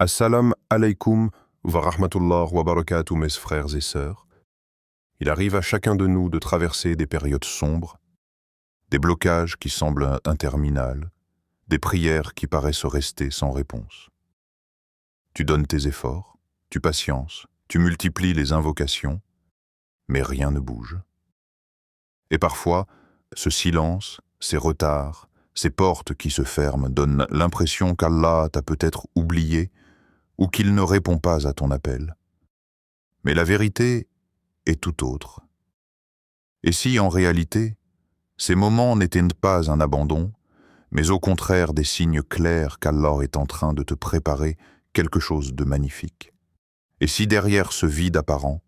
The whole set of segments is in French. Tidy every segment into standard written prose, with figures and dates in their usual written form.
Assalam alaikum wa rahmatullah wa barakatuh, mes frères et sœurs. Il arrive à chacun de nous de traverser des périodes sombres, des blocages qui semblent interminables, des prières qui paraissent rester sans réponse. Tu donnes tes efforts, tu patiences, tu multiplies les invocations, mais rien ne bouge. Et parfois, ce silence, ces retards, ces portes qui se ferment donnent l'impression qu'Allah t'a peut-être oublié ou qu'il ne répond pas à ton appel. Mais la vérité est tout autre. Et si, en réalité, ces moments n'étaient pas un abandon, mais au contraire des signes clairs qu'Allah est en train de te préparer quelque chose de magnifique? Et si derrière ce vide apparent,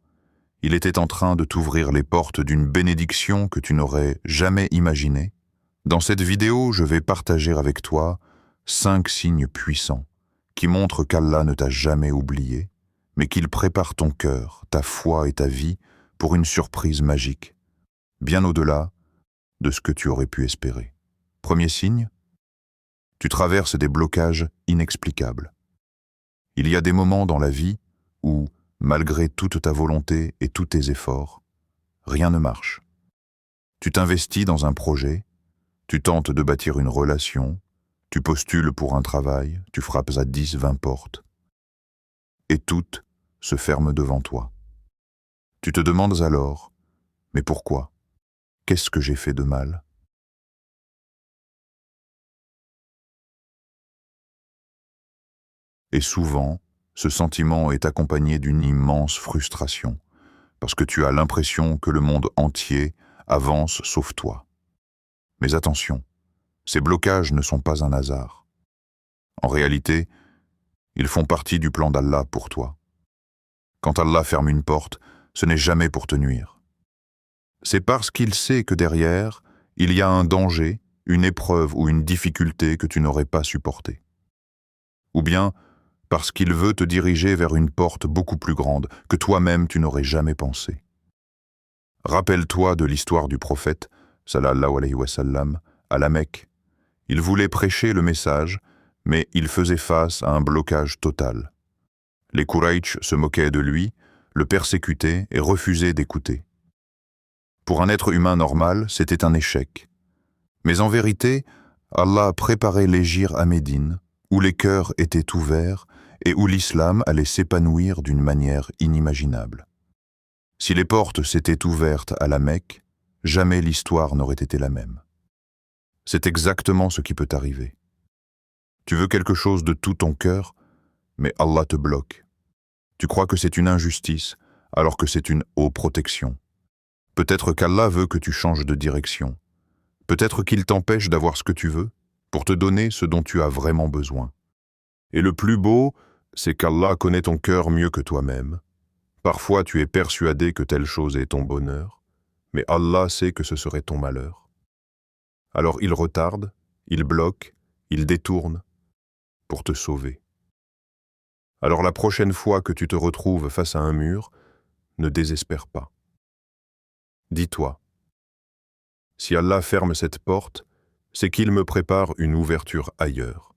il était en train de t'ouvrir les portes d'une bénédiction que tu n'aurais jamais imaginée? Dans cette vidéo, je vais partager avec toi 5 signes puissants qui montrent qu'Allah ne t'a jamais oublié, mais qu'il prépare ton cœur, ta foi et ta vie pour une surprise magique, bien au-delà de ce que tu aurais pu espérer. Premier signe, tu traverses des blocages inexplicables. Il y a des moments dans la vie où, malgré toute ta volonté et tous tes efforts, rien ne marche. Tu t'investis dans un projet, tu tentes de bâtir une relation, tu postules pour un travail, tu frappes à 10, 20 portes, et toutes se ferment devant toi. Tu te demandes alors, mais pourquoi? Qu'est-ce que j'ai fait de mal? Et souvent, ce sentiment est accompagné d'une immense frustration, parce que tu as l'impression que le monde entier avance sauf toi. Mais attention, ces blocages ne sont pas un hasard. En réalité, ils font partie du plan d'Allah pour toi. Quand Allah ferme une porte, ce n'est jamais pour te nuire. C'est parce qu'il sait que derrière, il y a un danger, une épreuve ou une difficulté que tu n'aurais pas supportée. Ou bien parce qu'il veut te diriger vers une porte beaucoup plus grande que toi-même tu n'aurais jamais pensé. Rappelle-toi de l'histoire du prophète, sallallahu alayhi wa sallam, à la Mecque. Il voulait prêcher le message, mais il faisait face à un blocage total. Les Quraïch se moquaient de lui, le persécutaient et refusaient d'écouter. Pour un être humain normal, c'était un échec. Mais en vérité, Allah préparait l'hégire à Médine, où les cœurs étaient ouverts et où l'islam allait s'épanouir d'une manière inimaginable. Si les portes s'étaient ouvertes à la Mecque, jamais l'histoire n'aurait été la même. C'est exactement ce qui peut arriver. Tu veux quelque chose de tout ton cœur, mais Allah te bloque. Tu crois que c'est une injustice, alors que c'est une haute protection. Peut-être qu'Allah veut que tu changes de direction. Peut-être qu'il t'empêche d'avoir ce que tu veux, pour te donner ce dont tu as vraiment besoin. Et le plus beau, c'est qu'Allah connaît ton cœur mieux que toi-même. Parfois tu es persuadé que telle chose est ton bonheur, mais Allah sait que ce serait ton malheur. Alors il retarde, il bloque, il détourne pour te sauver. Alors la prochaine fois que tu te retrouves face à un mur, ne désespère pas. Dis-toi, si Allah ferme cette porte, c'est qu'il me prépare une ouverture ailleurs.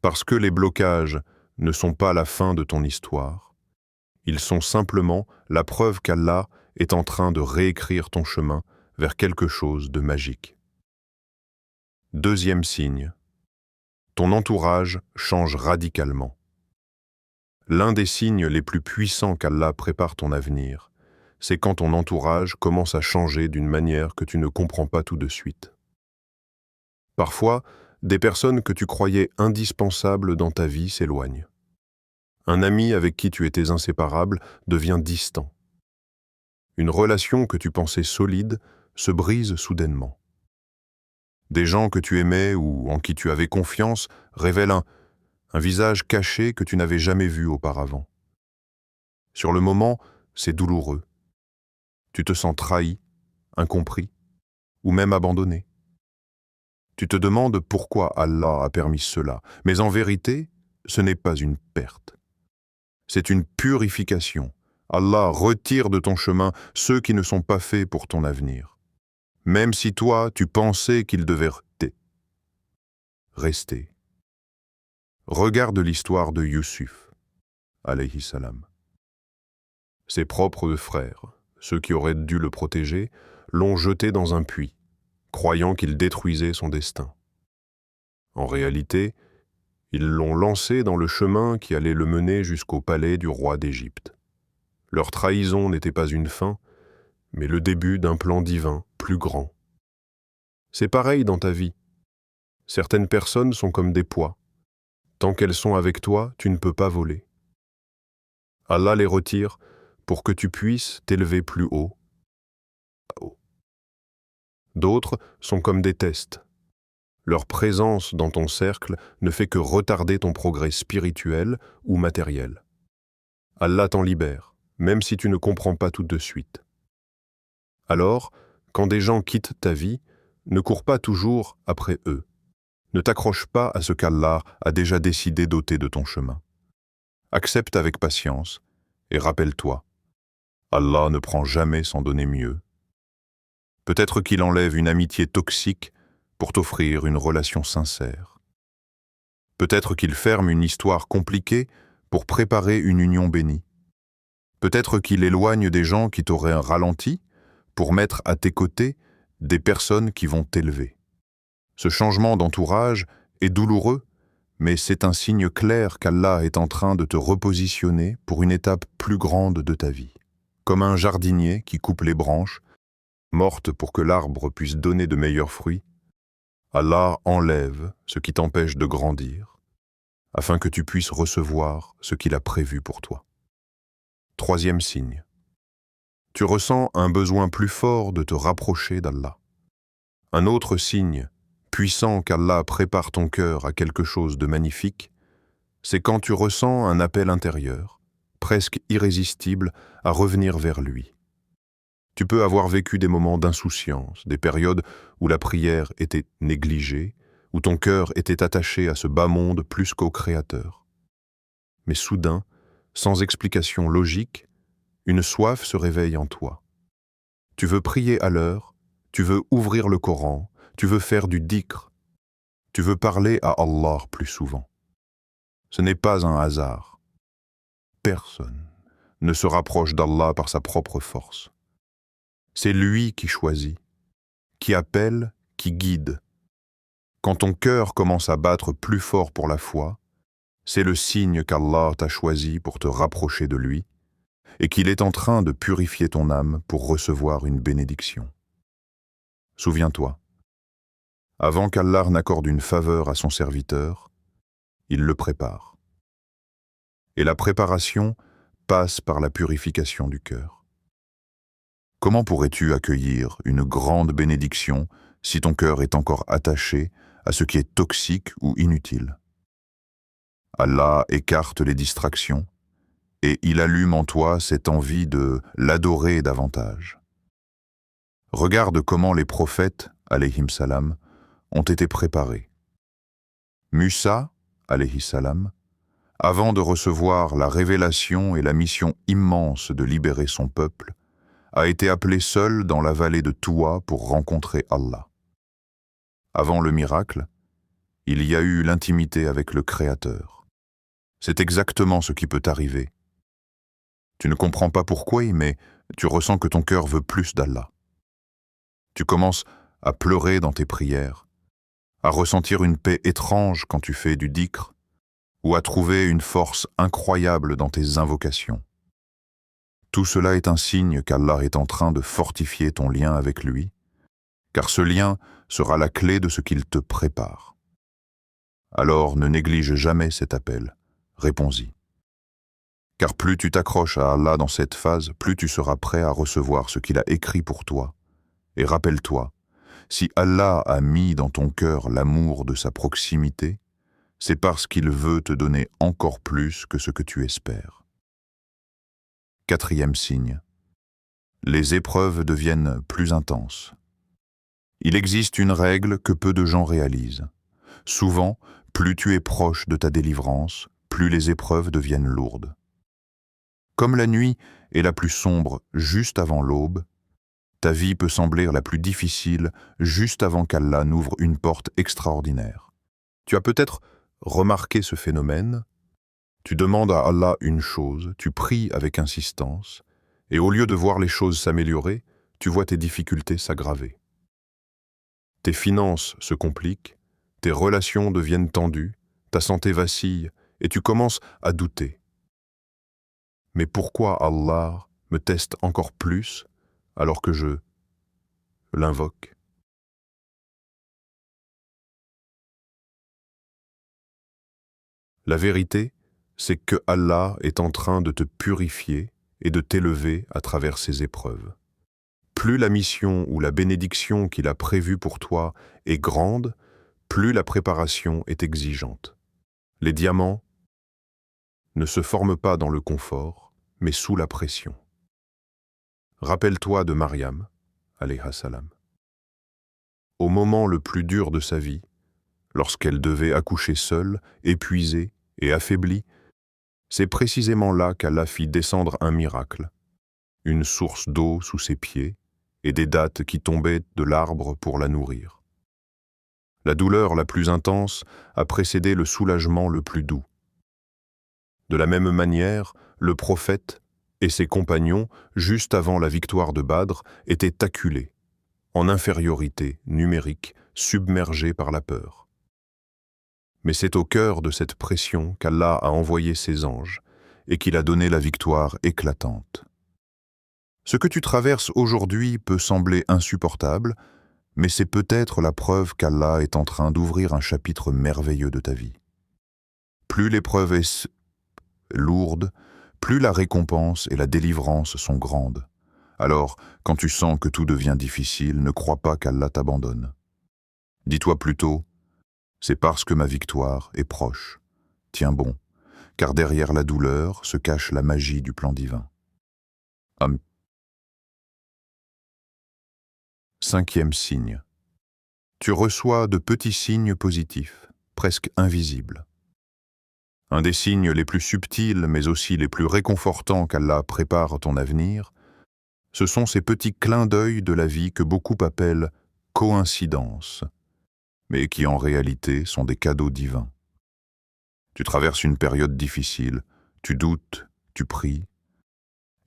Parce que les blocages ne sont pas la fin de ton histoire, ils sont simplement la preuve qu'Allah est en train de réécrire ton chemin vers quelque chose de magique. Deuxième signe, ton entourage change radicalement. L'un des signes les plus puissants qu'Allah prépare ton avenir, c'est quand ton entourage commence à changer d'une manière que tu ne comprends pas tout de suite. Parfois, des personnes que tu croyais indispensables dans ta vie s'éloignent. Un ami avec qui tu étais inséparable devient distant. Une relation que tu pensais solide se brise soudainement. Des gens que tu aimais ou en qui tu avais confiance révèlent un visage caché que tu n'avais jamais vu auparavant. Sur le moment, c'est douloureux. Tu te sens trahi, incompris, ou même abandonné. Tu te demandes pourquoi Allah a permis cela, mais en vérité, ce n'est pas une perte. C'est une purification. Allah retire de ton chemin ceux qui ne sont pas faits pour ton avenir. Même si toi, tu pensais qu'ils devaient rester. Regarde l'histoire de Yusuf, alayhi salam. Ses propres frères, ceux qui auraient dû le protéger, l'ont jeté dans un puits, croyant qu'il détruisait son destin. En réalité, ils l'ont lancé dans le chemin qui allait le mener jusqu'au palais du roi d'Égypte. Leur trahison n'était pas une fin, mais le début d'un plan divin plus grand. C'est pareil dans ta vie. Certaines personnes sont comme des poids. Tant qu'elles sont avec toi, tu ne peux pas voler. Allah les retire pour que tu puisses t'élever plus haut. D'autres sont comme des tests. Leur présence dans ton cercle ne fait que retarder ton progrès spirituel ou matériel. Allah t'en libère, même si tu ne comprends pas tout de suite. Alors, quand des gens quittent ta vie, ne cours pas toujours après eux. Ne t'accroche pas à ce qu'Allah a déjà décidé d'ôter de ton chemin. Accepte avec patience et rappelle-toi, Allah ne prend jamais sans donner mieux. Peut-être qu'il enlève une amitié toxique pour t'offrir une relation sincère. Peut-être qu'il ferme une histoire compliquée pour préparer une union bénie. Peut-être qu'il éloigne des gens qui t'auraient ralenti pour mettre à tes côtés des personnes qui vont t'élever. Ce changement d'entourage est douloureux, mais c'est un signe clair qu'Allah est en train de te repositionner pour une étape plus grande de ta vie. Comme un jardinier qui coupe les branches, mortes pour que l'arbre puisse donner de meilleurs fruits, Allah enlève ce qui t'empêche de grandir, afin que tu puisses recevoir ce qu'il a prévu pour toi. Troisième signe. Tu ressens un besoin plus fort de te rapprocher d'Allah. Un autre signe puissant qu'Allah prépare ton cœur à quelque chose de magnifique, c'est quand tu ressens un appel intérieur, presque irrésistible, à revenir vers lui. Tu peux avoir vécu des moments d'insouciance, des périodes où la prière était négligée, où ton cœur était attaché à ce bas monde plus qu'au Créateur. Mais soudain, sans explication logique, une soif se réveille en toi. Tu veux prier à l'heure, tu veux ouvrir le Coran, tu veux faire du dhikr, tu veux parler à Allah plus souvent. Ce n'est pas un hasard. Personne ne se rapproche d'Allah par sa propre force. C'est lui qui choisit, qui appelle, qui guide. Quand ton cœur commence à battre plus fort pour la foi, c'est le signe qu'Allah t'a choisi pour te rapprocher de lui et qu'il est en train de purifier ton âme pour recevoir une bénédiction. Souviens-toi, avant qu'Allah n'accorde une faveur à son serviteur, il le prépare. Et la préparation passe par la purification du cœur. Comment pourrais-tu accueillir une grande bénédiction si ton cœur est encore attaché à ce qui est toxique ou inutile? Allah écarte les distractions et il allume en toi cette envie de l'adorer davantage. Regarde comment les prophètes, alayhim salam, ont été préparés. Musa, alayhi salam, avant de recevoir la révélation et la mission immense de libérer son peuple, a été appelé seul dans la vallée de Touwa pour rencontrer Allah. Avant le miracle, il y a eu l'intimité avec le Créateur. C'est exactement ce qui peut t'arriver. Tu ne comprends pas pourquoi, mais tu ressens que ton cœur veut plus d'Allah. Tu commences à pleurer dans tes prières, à ressentir une paix étrange quand tu fais du dhikr, ou à trouver une force incroyable dans tes invocations. Tout cela est un signe qu'Allah est en train de fortifier ton lien avec lui, car ce lien sera la clé de ce qu'il te prépare. Alors ne néglige jamais cet appel, réponds-y. Car plus tu t'accroches à Allah dans cette phase, plus tu seras prêt à recevoir ce qu'il a écrit pour toi. Et rappelle-toi, si Allah a mis dans ton cœur l'amour de sa proximité, c'est parce qu'il veut te donner encore plus que ce que tu espères. Quatrième signe. Les épreuves deviennent plus intenses. Il existe une règle que peu de gens réalisent. Souvent, plus tu es proche de ta délivrance, plus les épreuves deviennent lourdes. Comme la nuit est la plus sombre juste avant l'aube, ta vie peut sembler la plus difficile juste avant qu'Allah n'ouvre une porte extraordinaire. Tu as peut-être remarqué ce phénomène? Tu demandes à Allah une chose, tu pries avec insistance, et au lieu de voir les choses s'améliorer, tu vois tes difficultés s'aggraver. Tes finances se compliquent, tes relations deviennent tendues, ta santé vacille, et tu commences à douter. Mais pourquoi Allah me teste encore plus alors que je l'invoque? La vérité, c'est que Allah est en train de te purifier et de t'élever à travers ces épreuves. Plus la mission ou la bénédiction qu'il a prévue pour toi est grande, plus la préparation est exigeante. Les diamants ne se forment pas dans le confort, mais sous la pression. Rappelle-toi de Mariam, alayha salam. Au moment le plus dur de sa vie, lorsqu'elle devait accoucher seule, épuisée et affaiblie, c'est précisément là qu'Allah fit descendre un miracle, une source d'eau sous ses pieds et des dattes qui tombaient de l'arbre pour la nourrir. La douleur la plus intense a précédé le soulagement le plus doux. De la même manière, le prophète et ses compagnons, juste avant la victoire de Badr, étaient acculés, en infériorité numérique, submergés par la peur. Mais c'est au cœur de cette pression qu'Allah a envoyé ses anges et qu'il a donné la victoire éclatante. Ce que tu traverses aujourd'hui peut sembler insupportable, mais c'est peut-être la preuve qu'Allah est en train d'ouvrir un chapitre merveilleux de ta vie. Plus l'épreuve est lourde, plus la récompense et la délivrance sont grandes. Alors, quand tu sens que tout devient difficile, ne crois pas qu'Allah t'abandonne. Dis-toi plutôt, c'est parce que ma victoire est proche. Tiens bon, car derrière la douleur se cache la magie du plan divin. Amen. 5e signe. Tu reçois de petits signes positifs, presque invisibles. Un des signes les plus subtils, mais aussi les plus réconfortants qu'Allah prépare ton avenir, ce sont ces petits clins d'œil de la vie que beaucoup appellent coïncidences, mais qui en réalité sont des cadeaux divins. Tu traverses une période difficile, tu doutes, tu pries,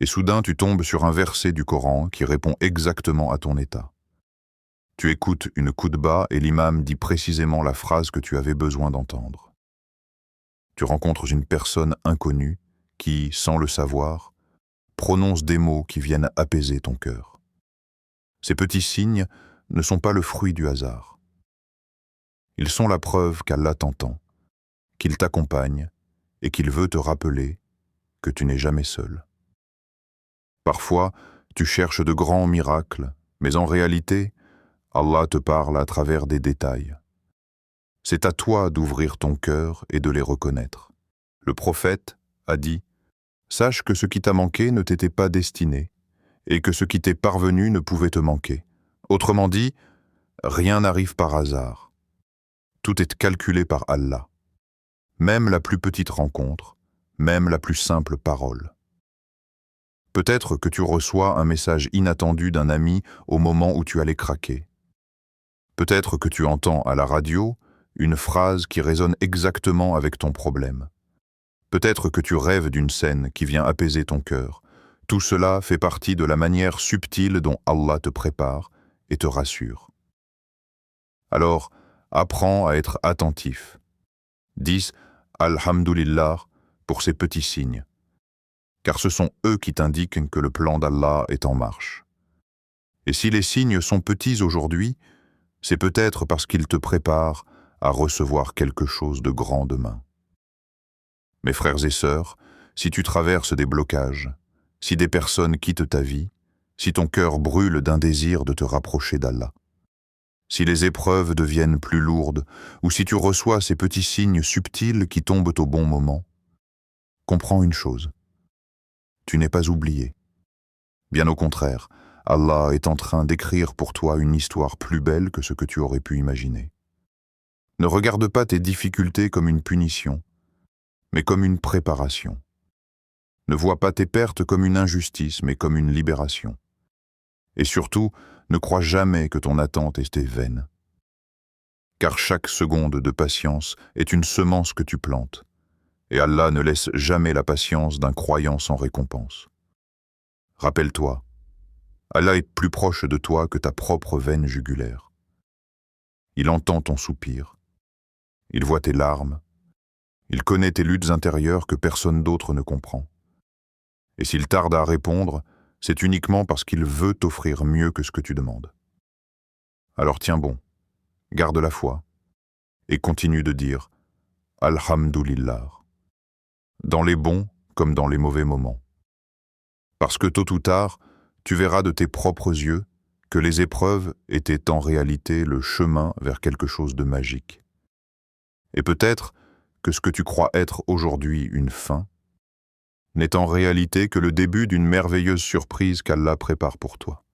et soudain tu tombes sur un verset du Coran qui répond exactement à ton état. Tu écoutes une khutba et l'imam dit précisément la phrase que tu avais besoin d'entendre. Tu rencontres une personne inconnue qui, sans le savoir, prononce des mots qui viennent apaiser ton cœur. Ces petits signes ne sont pas le fruit du hasard. Ils sont la preuve qu'Allah t'entend, qu'il t'accompagne et qu'il veut te rappeler que tu n'es jamais seul. Parfois, tu cherches de grands miracles, mais en réalité, Allah te parle à travers des détails. C'est à toi d'ouvrir ton cœur et de les reconnaître. Le prophète a dit « Sache que ce qui t'a manqué ne t'était pas destiné, et que ce qui t'est parvenu ne pouvait te manquer. » Autrement dit, rien n'arrive par hasard. Tout est calculé par Allah. Même la plus petite rencontre, même la plus simple parole. Peut-être que tu reçois un message inattendu d'un ami au moment où tu allais craquer. Peut-être que tu entends à la radio une phrase qui résonne exactement avec ton problème. Peut-être que tu rêves d'une scène qui vient apaiser ton cœur. Tout cela fait partie de la manière subtile dont Allah te prépare et te rassure. Alors, apprends à être attentif. Dis « Alhamdulillah » pour ces petits signes, car ce sont eux qui t'indiquent que le plan d'Allah est en marche. Et si les signes sont petits aujourd'hui, c'est peut-être parce qu'ils te préparent à recevoir quelque chose de grand demain. Mes frères et sœurs, si tu traverses des blocages, si des personnes quittent ta vie, si ton cœur brûle d'un désir de te rapprocher d'Allah, si les épreuves deviennent plus lourdes, ou si tu reçois ces petits signes subtils qui tombent au bon moment, comprends une chose, tu n'es pas oublié. Bien au contraire, Allah est en train d'écrire pour toi une histoire plus belle que ce que tu aurais pu imaginer. Ne regarde pas tes difficultés comme une punition, mais comme une préparation. Ne vois pas tes pertes comme une injustice, mais comme une libération. Et surtout, ne crois jamais que ton attente est vaine. car chaque seconde de patience est une semence que tu plantes, et Allah ne laisse jamais la patience d'un croyant sans récompense. Rappelle-toi, Allah est plus proche de toi que ta propre veine jugulaire. Il entend ton soupir, il voit tes larmes, il connaît tes luttes intérieures que personne d'autre ne comprend. Et s'il tarde à répondre, c'est uniquement parce qu'il veut t'offrir mieux que ce que tu demandes. Alors tiens bon, garde la foi, et continue de dire « Alhamdulillah » dans les bons comme dans les mauvais moments. Parce que tôt ou tard, tu verras de tes propres yeux que les épreuves étaient en réalité le chemin vers quelque chose de magique. Et peut-être que ce que tu crois être aujourd'hui une fin n'est en réalité que le début d'une merveilleuse surprise qu'Allah prépare pour toi.